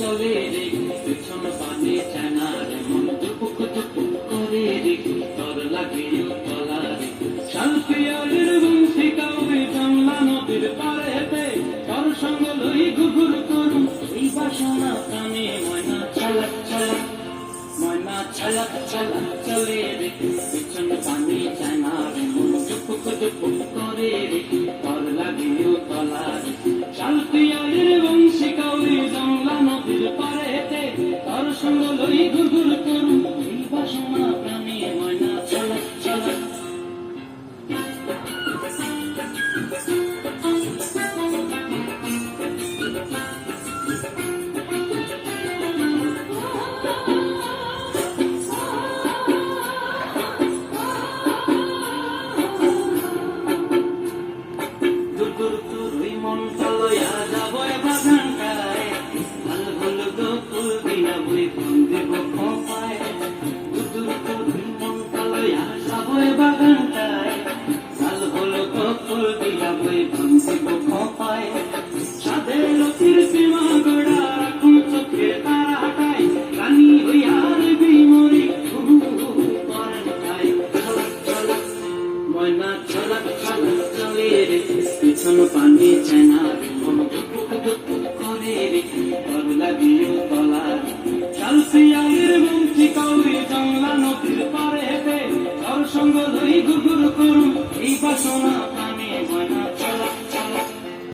চলে রে পেছন পানে চায়না রে মন দুপুক দুপুক করে রে তোর লাগে তলা রে শালপিয়ালের বংশী কাউরে জানলা নদীর পাড়েতে তোর সঙ্গ লই ঘুঘুর করুম এই বাসনা প্রাণে ময়না ছালাক ছালাক ময়না ছালাক ছালাক চলে রে পেছন পানে চায়না রে মন দুপুক দুপুক করে রে তোর লাগে তলা রে শালপিয়ালের বংশী কাউরে জানলা নদীর পাড়েতে তোর সঙ্গ লই ঘুরঘুর করুম এই বাসনা প্রাণে ময়না ছালাক ছালাক মন চলয়া যাব বাগানটায় ভাল ভাল গোকুল বিনা বই দেব খোপায় মন চলয়া যাব বাগানটায় ভাল ভাল গোকুল বিনা বই দেব খোপায় সাদের লতির সীমা গোড়া রাখুন চোখে তারা হাটায় রানী হইয়ার বিমরি ময়না ছলাক ছলাক চলে রে পিছন পানে চায়না মন দুপুক দুপুক করে রে তোর লাগিও তলা শালপিয়ালের বংশী কাউরে জানলা নদীর পাড়েতে তোর সঙ্গ লই ঘুঘুর করুম এই বাসনা